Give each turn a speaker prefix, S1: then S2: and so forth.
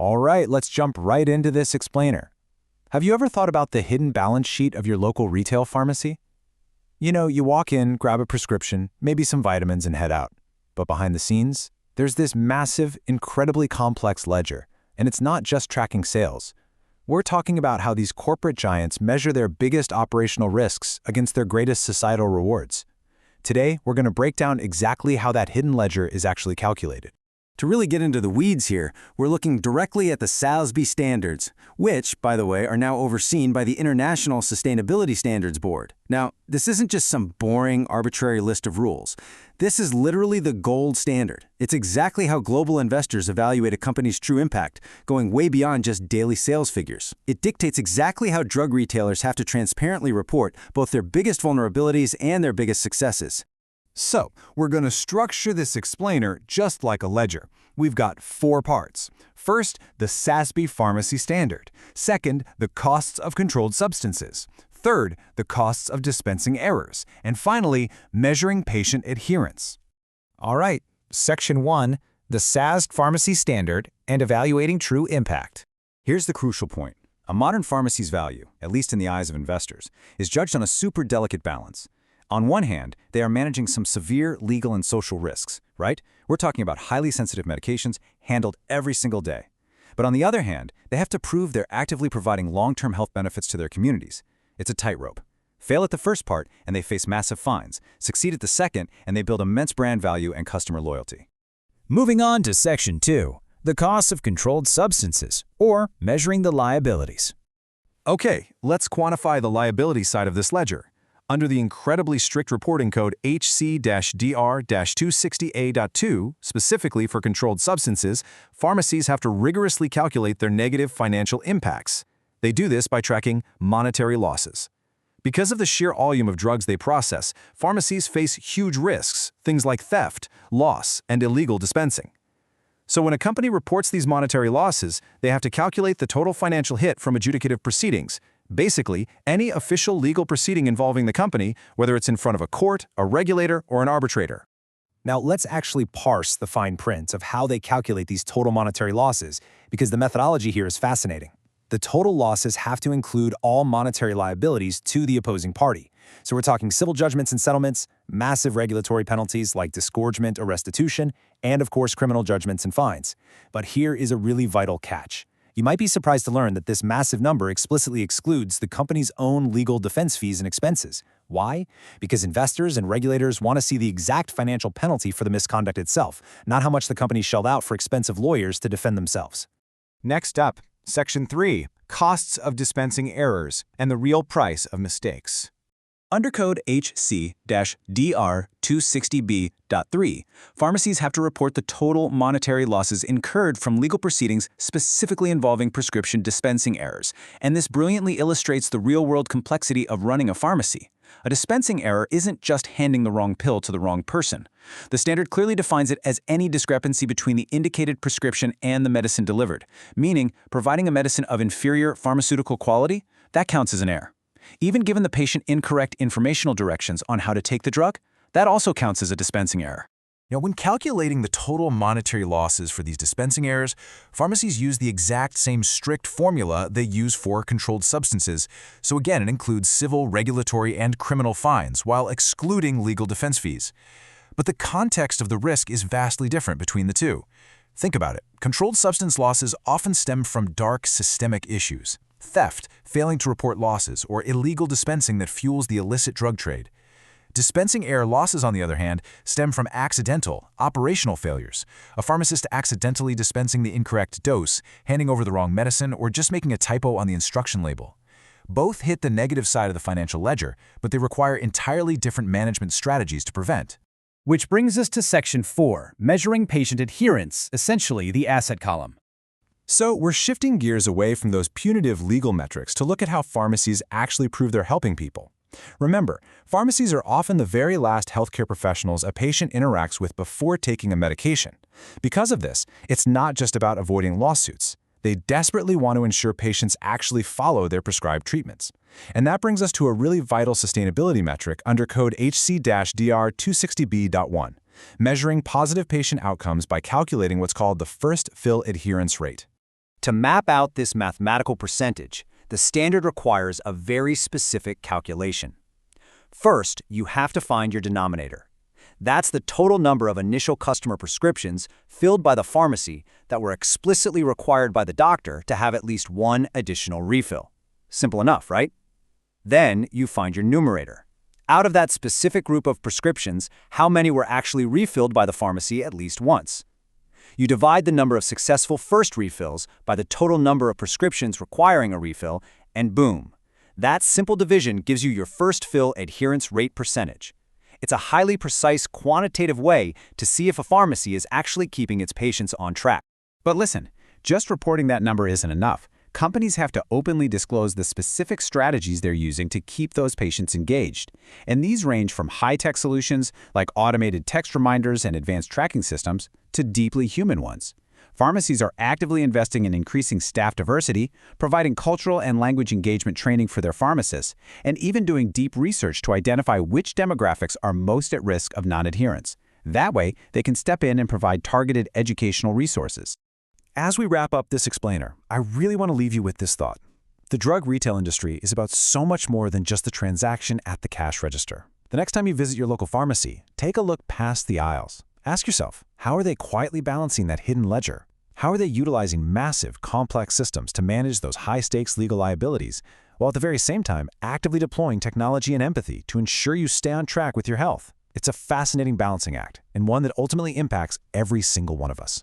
S1: All right, let's jump right into this explainer. Have you ever thought about the hidden balance sheet of your local retail pharmacy? You walk in, grab a prescription, maybe some vitamins, and head out. But behind the scenes, there's this massive, incredibly complex ledger, and it's not just tracking sales. We're talking about how these corporate giants measure their biggest operational risks against their greatest societal rewards. Today, we're going to break down exactly how that hidden ledger is actually calculated.
S2: To really get into the weeds here, we're looking directly at the SASB standards, which, by the way, are now overseen by the International Sustainability Standards Board. Now, this isn't just some boring, arbitrary list of rules. This is literally the gold standard. It's exactly how global investors evaluate a company's true impact, going way beyond just daily sales figures. It dictates exactly how drug retailers have to transparently report both their biggest vulnerabilities and their biggest successes.
S1: So, we're going to structure this explainer just like a ledger. We've got 4 parts. First, the SASB pharmacy standard. Second, the costs of controlled substances. Third, the costs of dispensing errors. And finally, measuring patient adherence. All right, Section 1, the SASB pharmacy standard and evaluating true impact.
S2: Here's the crucial point. A modern pharmacy's value, at least in the eyes of investors, is judged on a super delicate balance. On one hand, they are managing some severe legal and social risks, right? We're talking about highly sensitive medications handled every single day. But on the other hand, they have to prove they're actively providing long-term health benefits to their communities. It's a tightrope. Fail at the first part, and they face massive fines. Succeed at the second, and they build immense brand value and customer loyalty.
S3: Moving on to Section 2, the costs of controlled substances, or measuring the liabilities.
S1: Okay, let's quantify the liability side of this ledger. Under the incredibly strict reporting code HC-DR-260A.2, specifically for controlled substances, pharmacies have to rigorously calculate their negative financial impacts. They do this by tracking monetary losses. Because of the sheer volume of drugs they process, pharmacies face huge risks, things like theft, loss, and illegal dispensing. So when a company reports these monetary losses, they have to calculate the total financial hit from adjudicative proceedings. Basically, any official legal proceeding involving the company, whether it's in front of a court, a regulator, or an arbitrator.
S4: Now, let's actually parse the fine print of how they calculate these total monetary losses, because the methodology here is fascinating. The total losses have to include all monetary liabilities to the opposing party. So we're talking civil judgments and settlements, massive regulatory penalties like disgorgement or restitution, and of course criminal judgments and fines. But here is a really vital catch. You might be surprised to learn that this massive number explicitly excludes the company's own legal defense fees and expenses. Why? Because investors and regulators want to see the exact financial penalty for the misconduct itself, not how much the company shelled out for expensive lawyers to defend themselves.
S1: Next up, Section 3, costs of dispensing errors and the real price of mistakes.
S2: Under code HC-DR-260B.3, pharmacies have to report the total monetary losses incurred from legal proceedings specifically involving prescription dispensing errors, and this brilliantly illustrates the real-world complexity of running a pharmacy. A dispensing error isn't just handing the wrong pill to the wrong person. The standard clearly defines it as any discrepancy between the indicated prescription and the medicine delivered, meaning providing a medicine of inferior pharmaceutical quality, that counts as an error. Even given the patient incorrect informational directions on how to take the drug, that also counts as a dispensing error.
S5: Now, when calculating the total monetary losses for these dispensing errors, pharmacies use the exact same strict formula they use for controlled substances. So again, it includes civil, regulatory, and criminal fines, while excluding legal defense fees. But the context of the risk is vastly different between the two. Think about it. Controlled substance losses often stem from dark systemic issues. Theft, failing to report losses, or illegal dispensing that fuels the illicit drug trade. Dispensing error losses, on the other hand, stem from accidental, operational failures. A pharmacist accidentally dispensing the incorrect dose, handing over the wrong medicine, or just making a typo on the instruction label. Both hit the negative side of the financial ledger, but they require entirely different management strategies to prevent.
S3: Which brings us to Section 4, measuring patient adherence, essentially the asset column.
S1: So we're shifting gears away from those punitive legal metrics to look at how pharmacies actually prove they're helping people. Remember, pharmacies are often the very last healthcare professionals a patient interacts with before taking a medication. Because of this, it's not just about avoiding lawsuits. They desperately want to ensure patients actually follow their prescribed treatments. And that brings us to a really vital sustainability metric under code HC-DR-260B.1, measuring positive patient outcomes by calculating what's called the first fill adherence rate.
S2: To map out this mathematical percentage, the standard requires a very specific calculation. First, you have to find your denominator. That's the total number of initial customer prescriptions filled by the pharmacy that were explicitly required by the doctor to have at least one additional refill. Simple enough, right? Then you find your numerator. Out of that specific group of prescriptions, how many were actually refilled by the pharmacy at least once? You divide the number of successful first refills by the total number of prescriptions requiring a refill, and boom. That simple division gives you your first fill adherence rate percentage. It's a highly precise quantitative way to see if a pharmacy is actually keeping its patients on track.
S3: But listen, just reporting that number isn't enough. Companies have to openly disclose the specific strategies they're using to keep those patients engaged. And these range from high-tech solutions like automated text reminders and advanced tracking systems to deeply human ones. Pharmacies are actively investing in increasing staff diversity, providing cultural and language engagement training for their pharmacists, and even doing deep research to identify which demographics are most at risk of non-adherence. That way, they can step in and provide targeted educational resources.
S1: As we wrap up this explainer, I really want to leave you with this thought. The drug retail industry is about so much more than just the transaction at the cash register. The next time you visit your local pharmacy, take a look past the aisles. Ask yourself, how are they quietly balancing that hidden ledger? How are they utilizing massive, complex systems to manage those high-stakes legal liabilities, while at the very same time actively deploying technology and empathy to ensure you stay on track with your health? It's a fascinating balancing act, and one that ultimately impacts every single one of us.